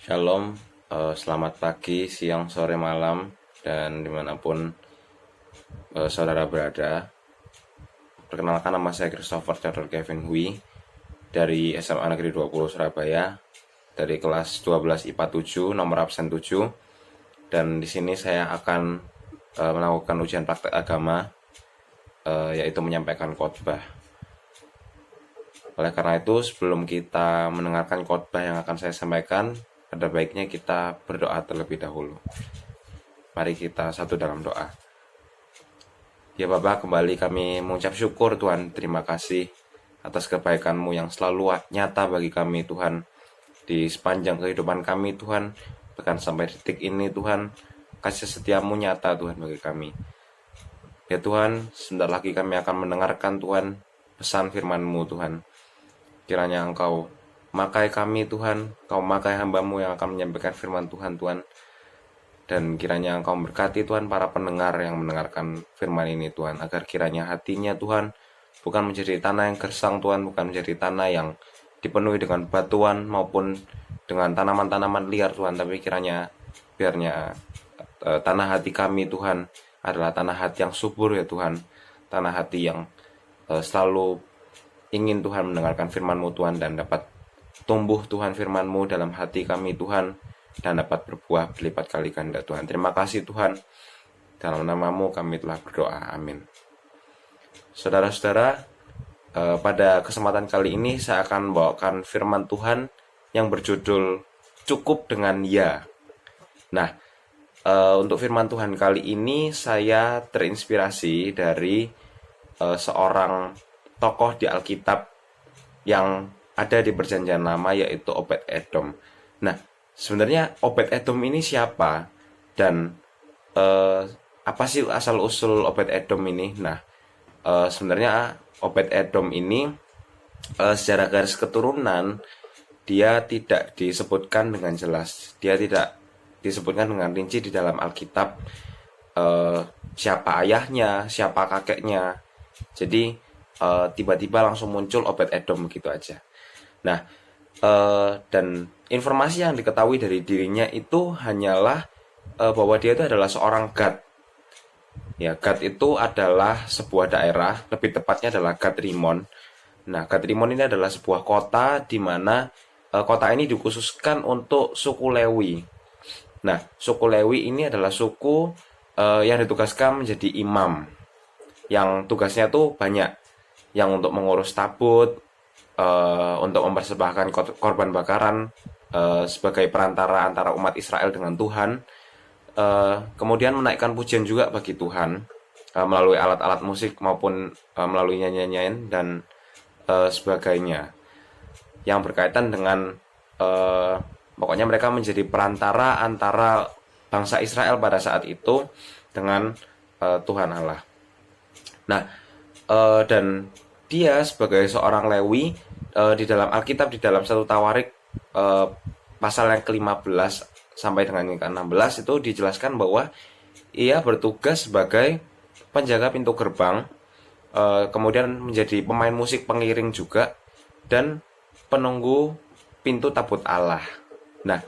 Shalom, selamat pagi, siang, sore, malam, dan dimanapun saudara berada. Perkenalkan, nama saya Christopher Theodore Kevin Hui dari SMA Negeri 20 Surabaya, dari kelas 12 IPA 7, nomor absen 7. Dan di sini saya akan melakukan ujian praktek agama, yaitu menyampaikan khotbah. Oleh karena itu, sebelum kita mendengarkan khotbah yang akan saya sampaikan, ada baiknya kita berdoa terlebih dahulu. Mari kita satu dalam doa. Ya Bapa, kembali kami mengucap syukur Tuhan, terima kasih atas kebaikan-Mu yang selalu nyata bagi kami Tuhan. Di sepanjang kehidupan kami Tuhan, bahkan sampai detik ini Tuhan, kasih setia-Mu nyata Tuhan bagi kami. Ya Tuhan, sebentar lagi kami akan mendengarkan Tuhan, pesan firman-Mu Tuhan. Kiranya Engkau makai kami Tuhan, Engkau makai hamba-Mu yang akan menyampaikan firman Tuhan Tuhan. Dan kiranya Engkau berkati Tuhan para pendengar yang mendengarkan firman ini Tuhan, agar kiranya hatinya Tuhan bukan menjadi tanah yang gersang Tuhan, bukan menjadi tanah yang dipenuhi dengan batuan maupun dengan tanaman-tanaman liar Tuhan, tapi kiranya biarnya tanah hati kami Tuhan adalah tanah hati yang subur ya Tuhan, tanah hati yang selalu ingin Tuhan mendengarkan firman-Mu Tuhan, dan dapat tumbuh Tuhan firman-Mu dalam hati kami Tuhan, dan dapat berbuah berlipat kali ganda Tuhan. Terima kasih Tuhan, dalam nama-Mu kami telah berdoa, amin. Saudara-saudara, pada kesempatan kali ini saya akan membawakan firman Tuhan yang berjudul Cukup dengan Ya. Nah, untuk firman Tuhan kali ini saya terinspirasi dari seorang tokoh di Alkitab yang ada di Perjanjian Lama, yaitu Obed-Edom. Nah, sebenarnya Obed-Edom ini siapa dan apa sih asal usul Obed-Edom ini? Nah, sebenarnya Obed-Edom ini secara garis keturunan dia tidak disebutkan dengan jelas, dia tidak disebutkan dengan rinci di dalam Alkitab siapa ayahnya, siapa kakeknya. Jadi tiba-tiba langsung muncul Obed-Edom begitu aja. Nah, dan informasi yang diketahui dari dirinya itu hanyalah bahwa dia itu adalah seorang Gad. Ya, Gad itu adalah sebuah daerah, lebih tepatnya adalah Gad Rimon. Nah, Gad Rimon ini adalah sebuah kota di mana kota ini dikhususkan untuk suku Lewi. Nah, suku Lewi ini adalah suku yang ditugaskan menjadi imam, yang tugasnya tuh banyak, yang untuk mengurus tabut, untuk mempersembahkan korban bakaran sebagai perantara antara umat Israel dengan Tuhan, kemudian menaikkan pujian juga bagi Tuhan melalui alat-alat musik maupun melalui nyanyian dan sebagainya yang berkaitan dengan pokoknya mereka menjadi perantara antara bangsa Israel pada saat itu dengan Tuhan Allah. Nah, dan dia sebagai seorang Lewi di dalam Alkitab, di dalam 1 Tawarik pasal yang ke-15 sampai dengan yang ke-16 itu dijelaskan bahwa ia bertugas sebagai penjaga pintu gerbang, kemudian menjadi pemain musik pengiring juga, dan penunggu pintu tabut Allah. Nah,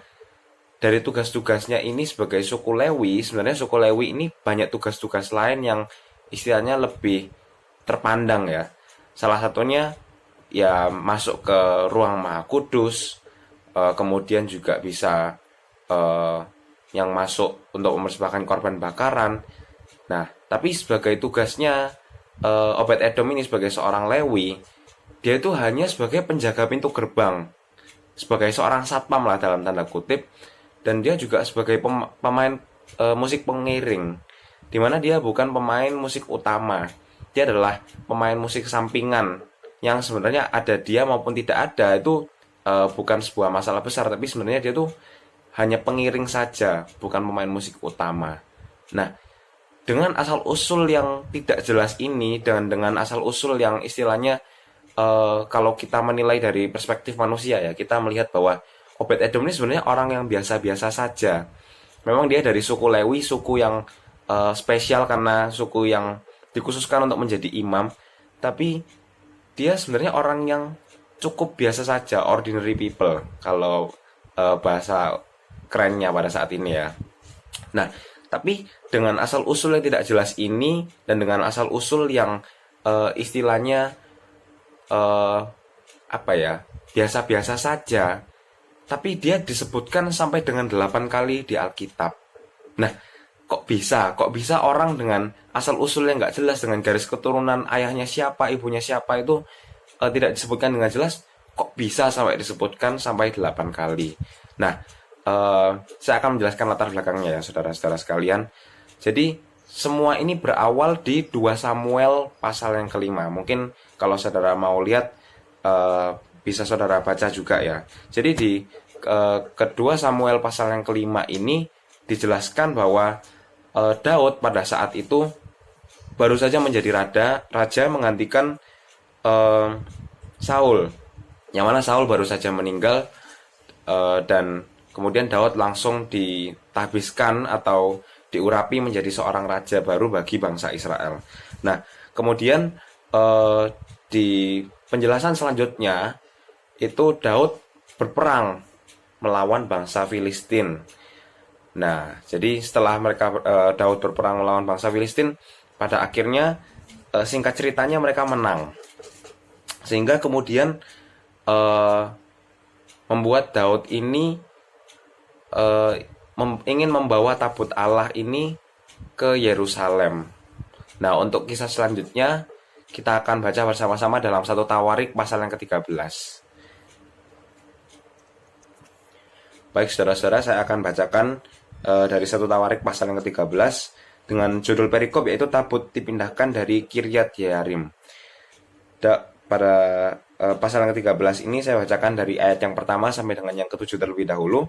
dari tugas-tugasnya ini sebagai suku Lewi, sebenarnya suku Lewi ini banyak tugas-tugas lain yang istilahnya lebih terpandang ya. Salah satunya ya masuk ke ruang Maha Kudus, kemudian juga bisa yang masuk untuk mempersembahkan korban bakaran. Nah, tapi sebagai tugasnya Obed-Edom ini sebagai seorang Lewi, dia itu hanya sebagai penjaga pintu gerbang, sebagai seorang satpam lah dalam tanda kutip, dan dia juga sebagai pemain musik pengiring, dimana dia bukan pemain musik utama. Dia adalah pemain musik sampingan yang sebenarnya ada dia maupun tidak ada itu bukan sebuah masalah besar, tapi sebenarnya dia tuh hanya pengiring saja, bukan pemain musik utama. Nah, dengan asal usul yang tidak jelas ini, dan dengan asal usul yang istilahnya kalau kita menilai dari perspektif manusia ya, kita melihat bahwa Obed-Edom ini sebenarnya orang yang biasa-biasa saja. Memang dia dari suku Lewi, suku yang spesial karena suku yang dikhususkan untuk menjadi imam, tapi dia sebenarnya orang yang cukup biasa saja, ordinary people kalau bahasa kerennya pada saat ini ya. Nah, tapi dengan asal usul yang tidak jelas ini dan dengan asal usul yang istilahnya apa ya, biasa-biasa saja, tapi dia disebutkan sampai dengan 8 kali di Alkitab. Nah, kok bisa orang dengan asal usul yang nggak jelas, dengan garis keturunan ayahnya siapa, ibunya siapa itu tidak disebutkan dengan jelas, kok bisa sampai disebutkan sampai 8 kali. Nah, saya akan menjelaskan latar belakangnya ya saudara-saudara sekalian. Jadi semua ini berawal di 2 Samuel pasal yang kelima. Mungkin kalau saudara mau lihat bisa saudara baca juga ya. Jadi di kedua Samuel pasal yang kelima ini dijelaskan bahwa Daud pada saat itu baru saja menjadi raja menggantikan Saul, yang mana Saul baru saja meninggal, dan kemudian Daud langsung ditahbiskan atau diurapi menjadi seorang raja baru bagi bangsa Israel. Nah, kemudian di penjelasan selanjutnya itu Daud berperang melawan bangsa Filistin. Nah, jadi setelah Daud berperang melawan bangsa Filistin, pada akhirnya singkat ceritanya mereka menang. Sehingga kemudian membuat Daud ini ingin membawa tabut Allah ini ke Yerusalem. Nah, untuk kisah selanjutnya kita akan baca bersama-sama dalam 1 Tawarik pasal yang ke-13. Baik saudara-saudara, saya akan bacakan dari 1 Tawarik pasal yang ke-13 dengan judul perikop yaitu tabut dipindahkan dari Kiryat Yearim. Pada pasal yang ke-13 ini saya bacakan dari ayat yang pertama sampai dengan yang ke-7 terlebih dahulu.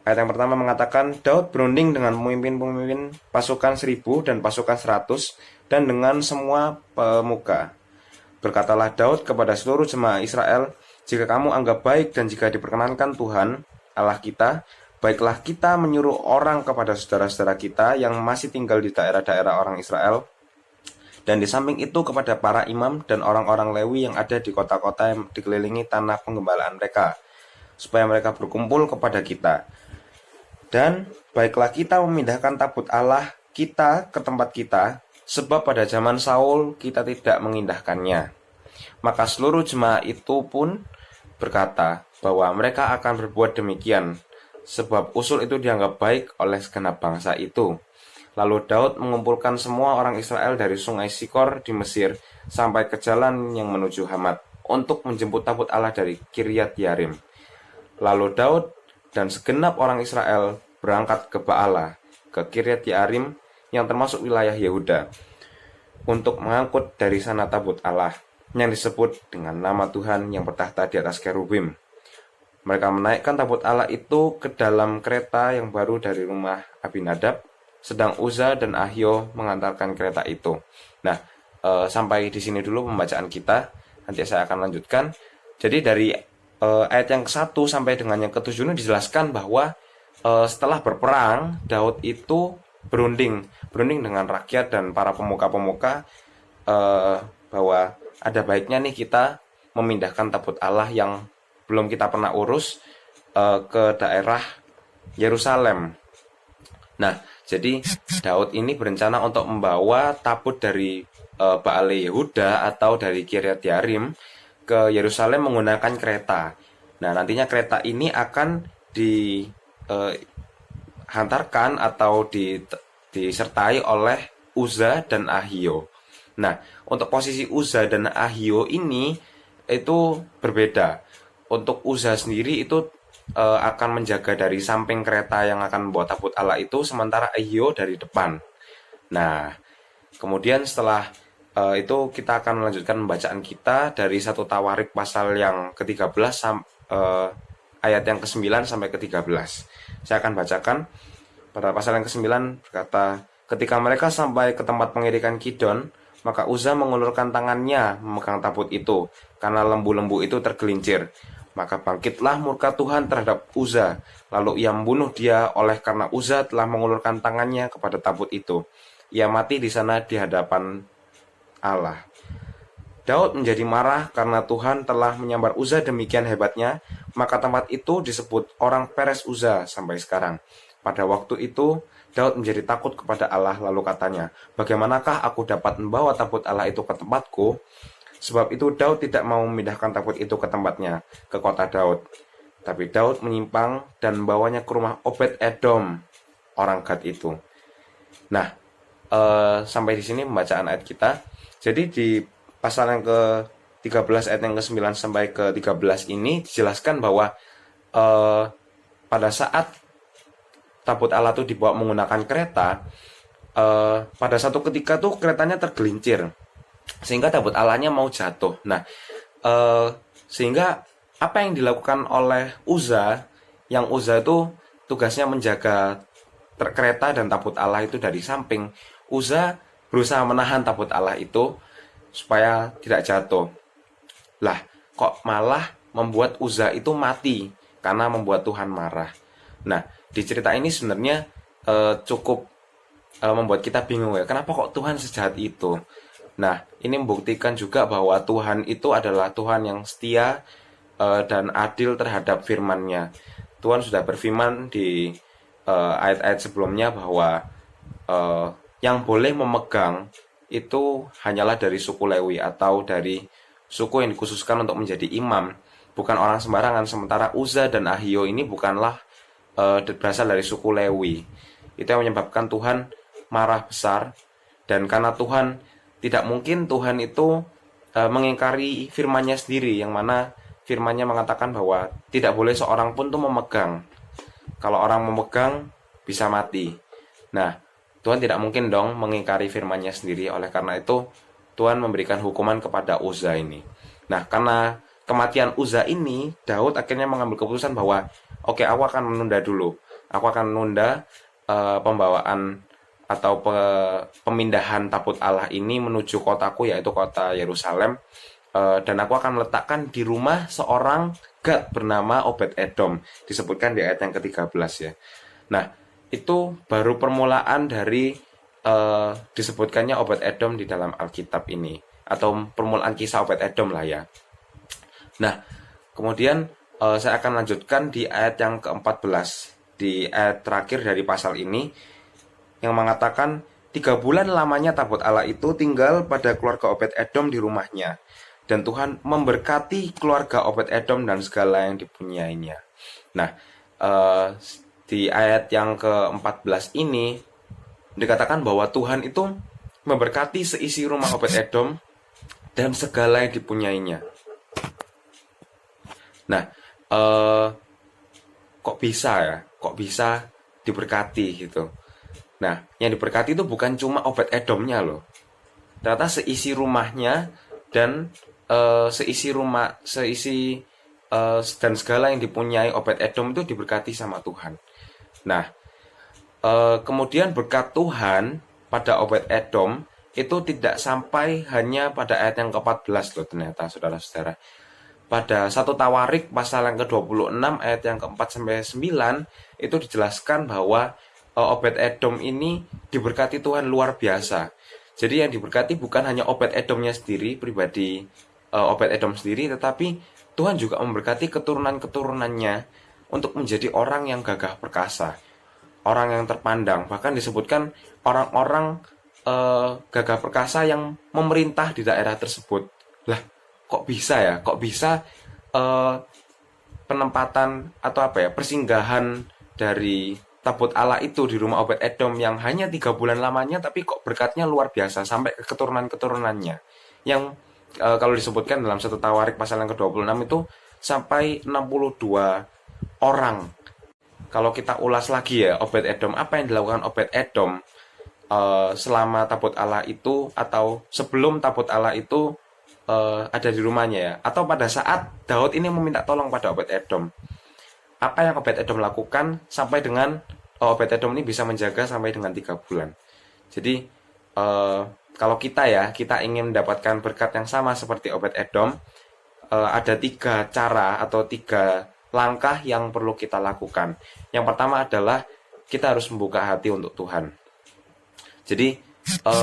Ayat yang pertama mengatakan, Daud berunding dengan pemimpin-pemimpin pasukan 1000 dan pasukan 100 dan dengan semua pemuka. Berkatalah Daud kepada seluruh jemaah Israel, jika kamu anggap baik dan jika diperkenankan Tuhan Allah kita, baiklah kita menyuruh orang kepada saudara-saudara kita yang masih tinggal di daerah-daerah orang Israel, dan di samping itu kepada para imam dan orang-orang Lewi yang ada di kota-kota yang dikelilingi tanah penggembalaan mereka, supaya mereka berkumpul kepada kita. Dan baiklah kita memindahkan tabut Allah kita ke tempat kita, sebab pada zaman Saul kita tidak mengindahkannya. Maka seluruh jemaah itu pun berkata bahwa mereka akan berbuat demikian, sebab usul itu dianggap baik oleh segenap bangsa itu. Lalu Daud mengumpulkan semua orang Israel dari sungai Sikor di Mesir sampai ke jalan yang menuju Hamat untuk menjemput tabut Allah dari Kiryat Yearim. Lalu Daud dan segenap orang Israel berangkat ke Baala, ke Kiryat Yearim yang termasuk wilayah Yehuda, untuk mengangkut dari sana tabut Allah yang disebut dengan nama Tuhan yang bertahta di atas kerubim. Mereka menaikkan tabut Allah itu ke dalam kereta yang baru dari rumah Abinadab, sedang Uza dan Ahio mengantarkan kereta itu. Nah, sampai di sini dulu pembacaan kita. Nanti saya akan lanjutkan. Jadi dari ayat yang ke-1 sampai dengan yang ke-7 ini dijelaskan bahwa setelah berperang, Daud itu berunding dengan rakyat dan para pemuka-pemuka bahwa ada baiknya nih kita memindahkan tabut Allah yang belum kita pernah urus ke daerah Yerusalem. Nah, jadi Daud ini berencana untuk membawa tabut dari Baale Yehuda atau dari Kiryat Yearim ke Yerusalem menggunakan kereta. Nah, nantinya kereta ini akan dihantarkan atau disertai oleh Uza dan Ahio. Nah, untuk posisi Uza dan Ahio ini itu berbeda. Untuk Uza sendiri itu akan menjaga dari samping kereta yang akan membawa tabut Allah itu, sementara Ahio dari depan. Nah, kemudian setelah itu kita akan melanjutkan pembacaan kita dari 1 Tawarik pasal yang ke-13 ayat yang ke-9 sampai ke-13. Saya akan bacakan. Pada pasal yang ke-9 berkata, ketika mereka sampai ke tempat pengirikan Kidon, maka Uza mengulurkan tangannya memegang tabut itu, karena lembu-lembu itu tergelincir. Maka bangkitlah murka Tuhan terhadap Uza, lalu ia membunuh dia oleh karena Uza telah mengulurkan tangannya kepada tabut itu. Ia mati di sana di hadapan Allah. Daud menjadi marah karena Tuhan telah menyambar Uza demikian hebatnya, maka tempat itu disebut orang Peres Uza sampai sekarang. Pada waktu itu, Daud menjadi takut kepada Allah lalu katanya, bagaimanakah aku dapat membawa tabut Allah itu ke tempatku? Sebab itu Daud tidak mau memindahkan tabut itu ke tempatnya, ke kota Daud. Tapi Daud menyimpang dan membawanya ke rumah Obed Edom, orang Gad itu. Nah, sampai di sini pembacaan ayat kita. Jadi di pasal yang ke-13 ayat yang ke-9 sampai ke-13 ini dijelaskan bahwa pada saat tabut Allah itu dibawa menggunakan kereta, pada satu ketika tuh keretanya tergelincir sehingga tabut Allahnya mau jatuh. Nah, sehingga apa yang dilakukan oleh Uza, yang Uza itu tugasnya menjaga kereta dan tabut Allah itu dari samping. Uza berusaha menahan tabut Allah itu supaya tidak jatuh. Lah, kok malah membuat Uza itu mati karena membuat Tuhan marah. Nah, di cerita ini sebenarnya cukup membuat kita bingung ya. Kenapa kok Tuhan sejahat itu? Nah, ini membuktikan juga bahwa Tuhan itu adalah Tuhan yang setia dan adil terhadap firman-Nya. Tuhan sudah berfirman di ayat-ayat sebelumnya bahwa yang boleh memegang itu hanyalah dari suku Lewi atau dari suku yang dikhususkan untuk menjadi imam, bukan orang sembarangan. Sementara Uza dan Ahio ini bukanlah berasal dari suku Lewi. Itu yang menyebabkan Tuhan marah besar, dan karena Tuhan tidak mungkin Tuhan itu mengingkari firman-Nya sendiri, yang mana firman-Nya mengatakan bahwa tidak boleh seorang pun tuh memegang. Kalau orang memegang bisa mati. Nah, Tuhan tidak mungkin dong mengingkari firman-Nya sendiri. Oleh karena itu Tuhan memberikan hukuman kepada Uza ini. Nah, karena kematian Uza ini, Daud akhirnya mengambil keputusan bahwa oke, aku akan menunda dulu. Aku akan menunda pembawaan atau pemindahan tabut Allah ini menuju kotaku, yaitu kota Yerusalem. Dan aku akan meletakkan di rumah seorang Gad bernama Obed Edom. Disebutkan di ayat yang ke-13 ya. Nah, itu baru permulaan dari disebutkannya Obed Edom di dalam Alkitab ini, atau permulaan kisah Obed Edom lah ya. Nah, kemudian saya akan lanjutkan di ayat yang ke-14, di ayat terakhir dari pasal ini, yang mengatakan 3 bulan lamanya tabut Allah itu tinggal pada keluarga Obed Edom di rumahnya, dan Tuhan memberkati keluarga Obed Edom dan segala yang dipunyainya. Nah, di ayat yang ke-14 ini dikatakan bahwa Tuhan itu memberkati seisi rumah Obed Edom dan segala yang dipunyainya. Nah, kok bisa ya? Kok bisa diberkati gitu? Nah, yang diberkati itu bukan cuma Obed Edomnya loh. Ternyata seisi rumahnya dan dan segala yang dipunyai Obed Edom itu diberkati sama Tuhan. Nah, kemudian berkat Tuhan pada Obed Edom itu tidak sampai hanya pada ayat yang ke-14 loh ternyata, saudara-saudara. Pada 1 Tawarik pasal yang ke-26 ayat yang ke-4 sampai 9 itu dijelaskan bahwa Obed Edom ini diberkati Tuhan luar biasa. Jadi yang diberkati bukan hanya Obed Edomnya sendiri, pribadi Obed Edom sendiri, tetapi Tuhan juga memberkati keturunan-keturunannya untuk menjadi orang yang gagah perkasa, orang yang terpandang. Bahkan disebutkan orang-orang gagah perkasa yang memerintah di daerah tersebut. Lah, kok bisa ya? Kok bisa penempatan atau persinggahan dari tabut Allah itu di rumah Obed Edom yang hanya 3 bulan lamanya, tapi kok berkatnya luar biasa sampai ke keturunan-keturunannya. Yang kalau disebutkan dalam 1 Tawarik pasal yang ke-26 itu sampai 62 orang. Kalau kita ulas lagi ya, Obed Edom, apa yang dilakukan Obed Edom selama tabut Allah itu, atau sebelum tabut Allah itu ada di rumahnya ya, atau pada saat Daud ini meminta tolong pada Obed Edom. Apa yang Obed Edom lakukan sampai dengan Obed Edom ini bisa menjaga sampai dengan 3 bulan. Jadi kalau kita ingin mendapatkan berkat yang sama seperti Obed Edom, ada 3 cara atau 3 langkah yang perlu kita lakukan. Yang pertama adalah kita harus membuka hati untuk Tuhan. Jadi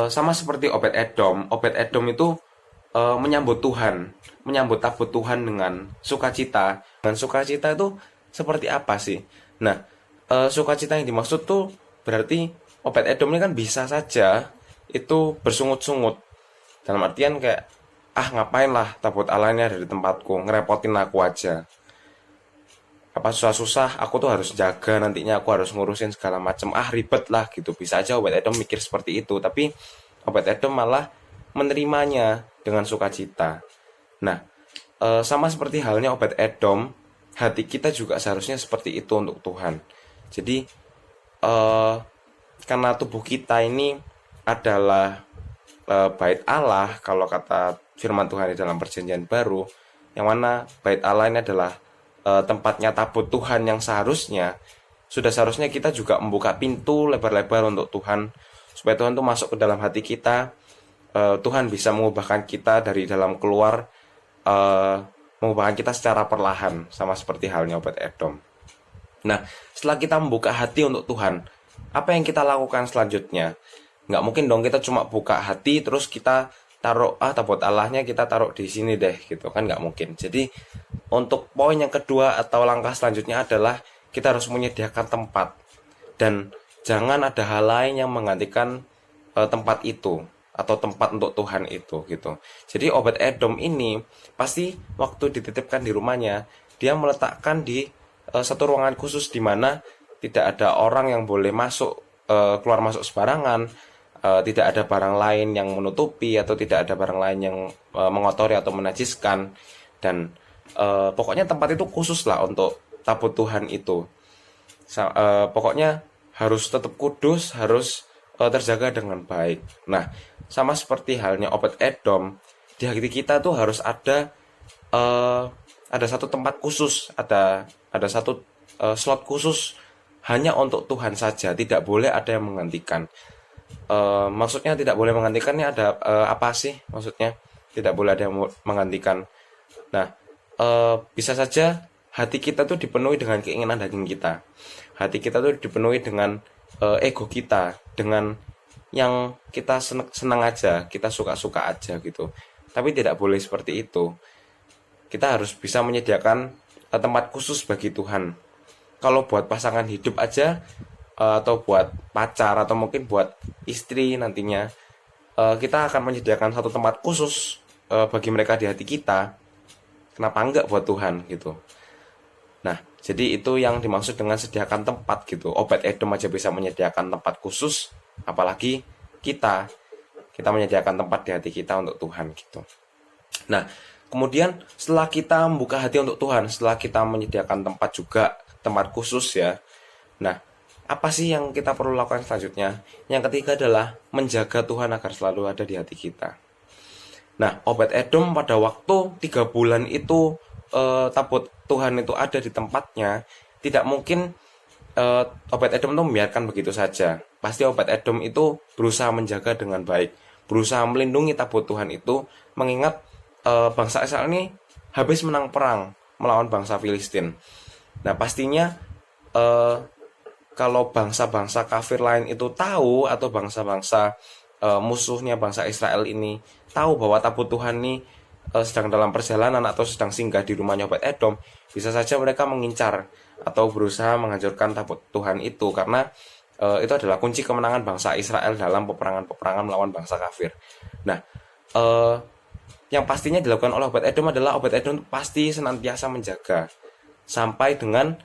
sama seperti Obed Edom itu menyambut Tuhan, menyambut tabut Tuhan dengan sukacita. Dengan sukacita itu seperti apa sih? Nah, sukacita yang dimaksud tuh berarti Obed Edom ini kan bisa saja itu bersungut-sungut. Dalam artian kayak, ngapain lah tabut Allah ini ada di tempatku, ngerepotin aku aja. Apa susah-susah aku tuh harus jaga, nantinya aku harus ngurusin segala macam, ribet lah gitu. Bisa aja Obed Edom mikir seperti itu, tapi Obed Edom malah menerimanya dengan sukacita. Nah, sama seperti halnya Obed Edom, hati kita juga seharusnya seperti itu untuk Tuhan. Jadi karena tubuh kita ini adalah bait Allah, kalau kata firman Tuhan di dalam perjanjian baru, yang mana bait Allah ini adalah tempatnya tabut Tuhan, yang seharusnya kita juga membuka pintu lebar-lebar untuk Tuhan, supaya Tuhan tuh masuk ke dalam hati kita. Tuhan bisa mengubahkan kita dari dalam keluar, mengubahkan kita secara perlahan, sama seperti halnya Obed Edom. Nah, setelah kita membuka hati untuk Tuhan, apa yang kita lakukan selanjutnya? Nggak mungkin dong kita cuma buka hati terus kita taruh tabut Allahnya kita taruh di sini deh gitu kan, nggak mungkin. Jadi untuk poin yang kedua atau langkah selanjutnya adalah kita harus menyediakan tempat, dan jangan ada hal lain yang menggantikan tempat itu atau tempat untuk Tuhan itu gitu. Jadi Obed Edom ini pasti waktu dititipkan di rumahnya, dia meletakkan di satu ruangan khusus di mana tidak ada orang yang boleh masuk, keluar masuk sembarangan, tidak ada barang lain yang menutupi atau tidak ada barang lain yang mengotori atau menajiskan, dan pokoknya tempat itu khusus lah untuk tabut Tuhan itu. Pokoknya harus tetap kudus, harus terjaga dengan baik. Nah, sama seperti halnya Obed Edom, di hati kita tuh harus ada satu tempat khusus, ada satu slot khusus hanya untuk Tuhan saja, tidak boleh ada yang menggantikan. Maksudnya tidak boleh menggantikan ini ada apa sih maksudnya? Tidak boleh ada yang menggantikan. Nah, bisa saja hati kita tuh dipenuhi dengan keinginan daging kita. Hati kita tuh dipenuhi dengan ego kita, dengan yang kita senang aja, kita suka-suka aja gitu. Tapi tidak boleh seperti itu. Kita harus bisa menyediakan tempat khusus bagi Tuhan. Kalau buat pasangan hidup aja, atau buat pacar, atau mungkin buat istri nantinya, kita akan menyediakan satu tempat khusus bagi mereka di hati kita. Kenapa enggak buat Tuhan gitu. Nah, jadi itu yang dimaksud dengan sediakan tempat gitu. Obed Edom aja bisa menyediakan tempat khusus, apalagi kita menyediakan tempat di hati kita untuk Tuhan gitu. Nah, kemudian setelah kita membuka hati untuk Tuhan, setelah kita menyediakan tempat juga, tempat khusus ya. Nah, apa sih yang kita perlu lakukan selanjutnya? Yang ketiga adalah menjaga Tuhan agar selalu ada di hati kita. Nah, Obed Edom pada waktu 3 bulan itu tabut Tuhan itu ada di tempatnya, tidak mungkin Obed Edom itu membiarkan begitu saja. Pasti Obed Edom itu berusaha menjaga dengan baik, berusaha melindungi tabut Tuhan itu, mengingat bangsa Israel ini habis menang perang melawan bangsa Filistin. Nah, pastinya kalau bangsa-bangsa kafir lain itu tahu, atau bangsa-bangsa musuhnya bangsa Israel ini tahu bahwa tabut Tuhan ini sedang dalam perjalanan atau sedang singgah di rumahnya Obed Edom, bisa saja mereka mengincar atau berusaha menghancurkan tabut Tuhan itu, karena itu adalah kunci kemenangan bangsa Israel dalam peperangan melawan bangsa kafir. Nah, yang pastinya dilakukan oleh Obed Edom adalah Obed Edom pasti senantiasa menjaga sampai dengan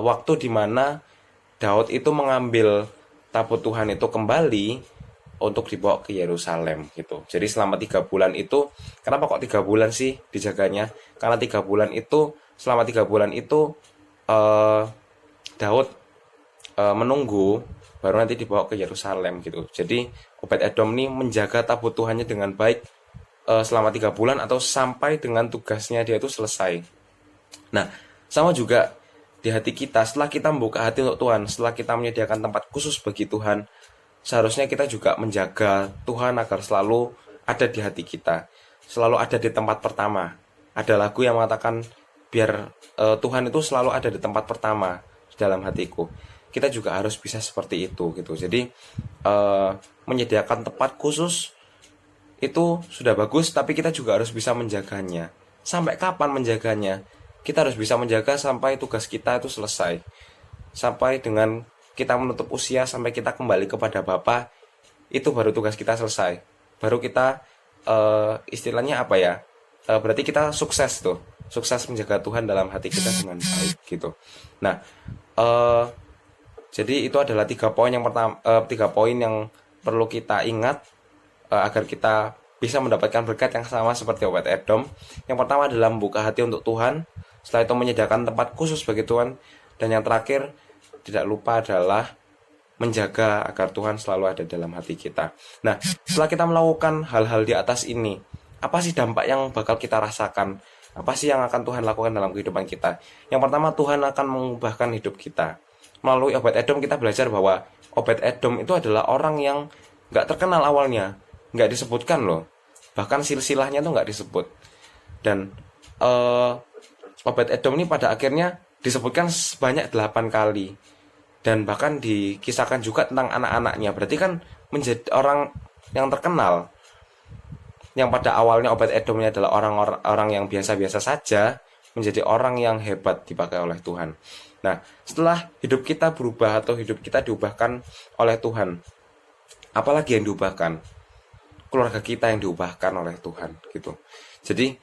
waktu di mana Daud itu mengambil tabut Tuhan itu kembali untuk dibawa ke Yerusalem gitu. Jadi selama 3 bulan itu, kenapa kok 3 bulan sih dijaganya? Karena 3 bulan itu, selama 3 bulan itu Daud menunggu baru nanti dibawa ke Yerusalem gitu. Jadi Obed Edom ini menjaga tabut Tuhannya dengan baik selama 3 bulan atau sampai dengan tugasnya dia itu selesai. Nah, sama juga di hati kita, setelah kita membuka hati untuk Tuhan, setelah kita menyediakan tempat khusus bagi Tuhan, seharusnya kita juga menjaga Tuhan agar selalu ada di hati kita, selalu ada di tempat pertama. Ada lagu yang mengatakan biar Tuhan itu selalu ada di tempat pertama di dalam hatiku. Kita juga harus bisa seperti itu gitu. Jadi menyediakan tempat khusus itu sudah bagus, tapi kita juga harus bisa menjaganya. Sampai kapan menjaganya? Kita harus bisa menjaga sampai tugas kita itu selesai. Sampai dengan kita menutup usia, sampai kita kembali kepada Bapa, itu baru tugas kita selesai. Baru kita istilahnya apa ya? Berarti kita sukses tuh. Sukses menjaga Tuhan dalam hati kita dengan baik gitu. Nah, jadi itu adalah 3 poin yang pertama, 3 poin yang perlu kita ingat agar kita bisa mendapatkan berkat yang sama seperti Obed Edom. Yang pertama adalah membuka hati untuk Tuhan, setelah itu menyediakan tempat khusus bagi Tuhan, dan yang terakhir tidak lupa adalah menjaga agar Tuhan selalu ada dalam hati kita. Nah, setelah kita melakukan hal-hal di atas ini, apa sih dampak yang bakal kita rasakan? Apa sih yang akan Tuhan lakukan dalam kehidupan kita? Yang pertama, Tuhan akan mengubahkan hidup kita. Melalui Obed Edom kita belajar bahwa Obed Edom itu adalah orang yang gak terkenal awalnya, nggak disebutkan loh, bahkan silsilahnya tuh nggak disebut. Dan Obed Edom ini pada akhirnya disebutkan sebanyak 8 kali, dan bahkan dikisahkan juga tentang anak-anaknya. Berarti kan menjadi orang yang terkenal, yang pada awalnya Obed Edom ini adalah orang yang biasa-biasa saja, menjadi orang yang hebat dipakai oleh Tuhan. Nah, setelah hidup kita berubah atau hidup kita diubahkan oleh Tuhan, apalagi yang diubahkan? Keluarga kita yang diubahkan oleh Tuhan gitu. Jadi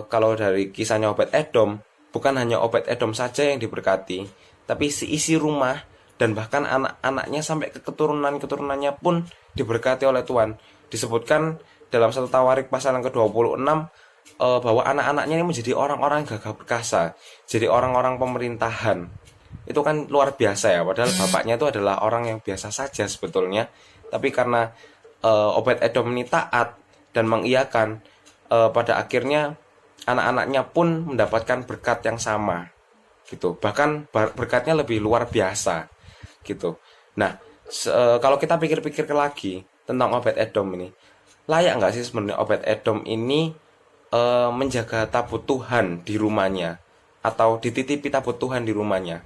kalau dari kisahnya Obed Edom, bukan hanya Obed Edom saja yang diberkati, tapi isi rumah dan bahkan anak-anaknya sampai ke keturunan-keturunannya pun diberkati oleh Tuhan. Disebutkan dalam 1 Tawarik pasal yang ke-26 bahwa anak-anaknya ini menjadi orang-orang yang gagah perkasa, jadi orang-orang pemerintahan. Itu kan luar biasa ya, padahal bapaknya itu adalah orang yang biasa saja sebetulnya, tapi karena Obed Edom ini taat dan mengiyakan, pada akhirnya anak-anaknya pun mendapatkan berkat yang sama gitu, bahkan berkatnya lebih luar biasa gitu. Nah, kalau kita pikir-pikir lagi tentang Obed Edom ini, layak nggak sih sebenarnya Obed Edom ini menjaga tabut Tuhan di rumahnya, atau dititipi tabut Tuhan di rumahnya?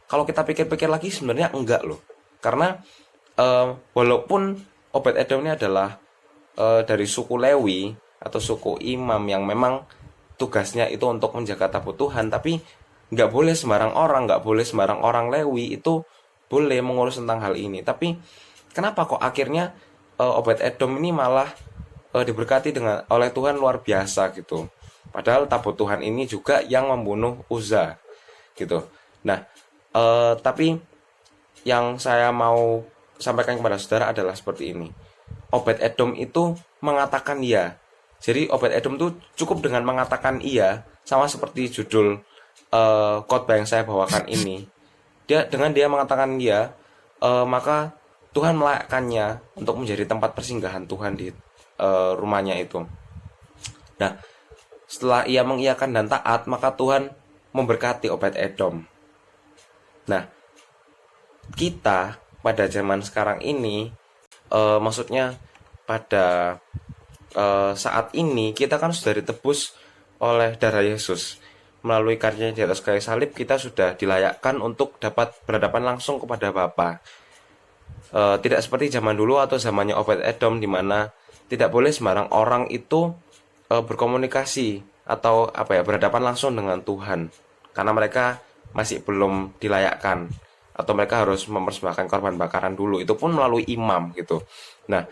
Kalau kita pikir-pikir lagi sebenarnya enggak loh, karena walaupun Obed Edom ini adalah dari suku Lewi atau suku imam yang memang tugasnya itu untuk menjaga tabut Tuhan, tapi nggak boleh sembarang orang Lewi itu boleh mengurus tentang hal ini. Tapi kenapa kok akhirnya Obed Edom ini malah diberkati oleh Tuhan luar biasa gitu? Padahal tabut Tuhan ini juga yang membunuh Uza gitu. Nah, tapi yang saya mau sampaikan kepada saudara adalah seperti ini. Obed Edom itu mengatakan iya. Jadi Obed Edom itu cukup dengan mengatakan iya, sama seperti judul khotbah yang saya bawakan ini. Dengan dia mengatakan iya, maka Tuhan melayakkannya untuk menjadi tempat persinggahan Tuhan di rumahnya itu. Nah, setelah ia mengiyakan dan taat, maka Tuhan memberkati Obed Edom. Nah, kita pada zaman sekarang ini, maksudnya pada saat ini kita kan sudah ditebus oleh darah Yesus. Melalui karyanya di atas kayu salib, kita sudah dilayakkan untuk dapat berhadapan langsung kepada Bapa. Tidak seperti zaman dulu atau zamannya Obed Edom, di mana tidak boleh sembarang orang itu berkomunikasi atau berhadapan langsung dengan Tuhan, karena mereka masih belum dilayakkan, atau mereka harus mempersembahkan korban bakaran dulu, itu pun melalui imam gitu. Nah,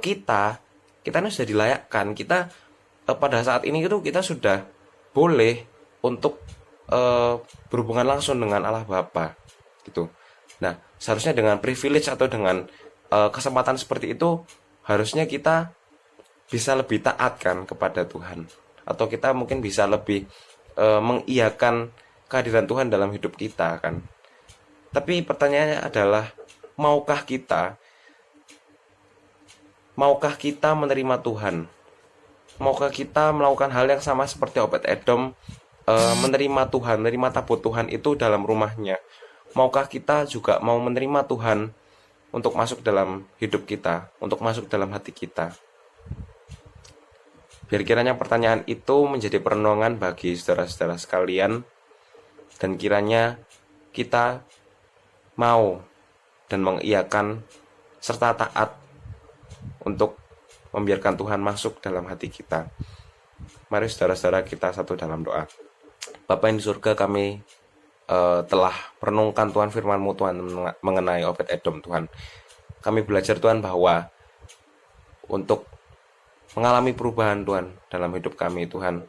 kita ini sudah dilayakkan. Kita pada saat ini itu kita sudah boleh untuk berhubungan langsung dengan Allah Bapa gitu. Nah, seharusnya dengan privilege atau dengan kesempatan seperti itu, harusnya kita bisa lebih taat kan kepada Tuhan, atau kita mungkin bisa lebih mengiyakan kehadiran Tuhan dalam hidup kita kan. Tapi pertanyaannya adalah, maukah kita menerima Tuhan? Maukah kita melakukan hal yang sama seperti Obed Edom, menerima Tuhan, menerima tabut Tuhan itu dalam rumahnya? Maukah kita juga mau menerima Tuhan untuk masuk dalam hidup kita, untuk masuk dalam hati kita? Biar kiranya pertanyaan itu menjadi perenungan bagi saudara-saudara sekalian, dan kiranya kita mau dan mengiyakan serta taat untuk membiarkan Tuhan masuk dalam hati kita. Mari saudara-saudara kita satu dalam doa. Bapa yang di surga, kami telah merenungkan Tuhan firman-Mu Tuhan mengenai Obed-Edom Tuhan. Kami belajar Tuhan bahwa untuk mengalami perubahan Tuhan dalam hidup kami Tuhan,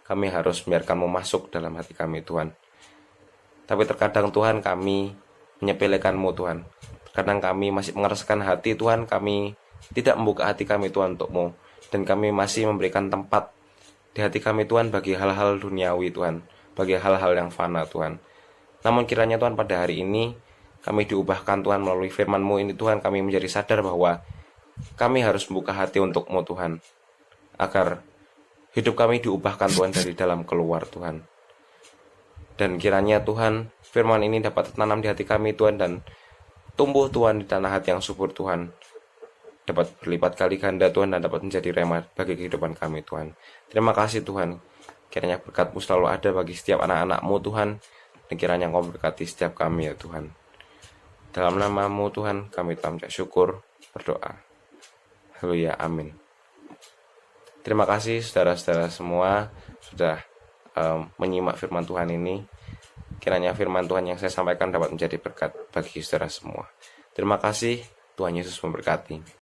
kami harus membiarkan-Mu masuk dalam hati kami Tuhan. Tapi terkadang Tuhan kami menyepelekan-Mu Tuhan. Terkadang kami masih mengeraskan hati Tuhan, kami tidak membuka hati kami Tuhan untuk-Mu. Dan kami masih memberikan tempat di hati kami Tuhan bagi hal-hal duniawi Tuhan, bagi hal-hal yang fana Tuhan. Namun kiranya Tuhan pada hari ini kami diubahkan Tuhan melalui firman-Mu ini Tuhan, kami menjadi sadar bahwa kami harus membuka hati untuk-Mu Tuhan, agar hidup kami diubahkan Tuhan dari dalam keluar Tuhan. Dan kiranya Tuhan firman ini dapat tertanam di hati kami Tuhan, dan tumbuh Tuhan di tanah hati yang subur Tuhan, dapat berlipat kali ganda Tuhan, dan dapat menjadi rema bagi kehidupan kami Tuhan. Terima kasih Tuhan, kiranya berkat-Mu selalu ada bagi setiap anak-anak-Mu Tuhan, dan kiranya Engkau memberkati setiap kami ya Tuhan. Dalam nama-Mu Tuhan kami telah mengucap syukur, berdoa. Haleluya, amin. Terima kasih saudara-saudara semua sudah menyimak firman Tuhan ini. Kiranya firman Tuhan yang saya sampaikan dapat menjadi berkat bagi saudara semua. Terima kasih, Tuhan Yesus memberkati.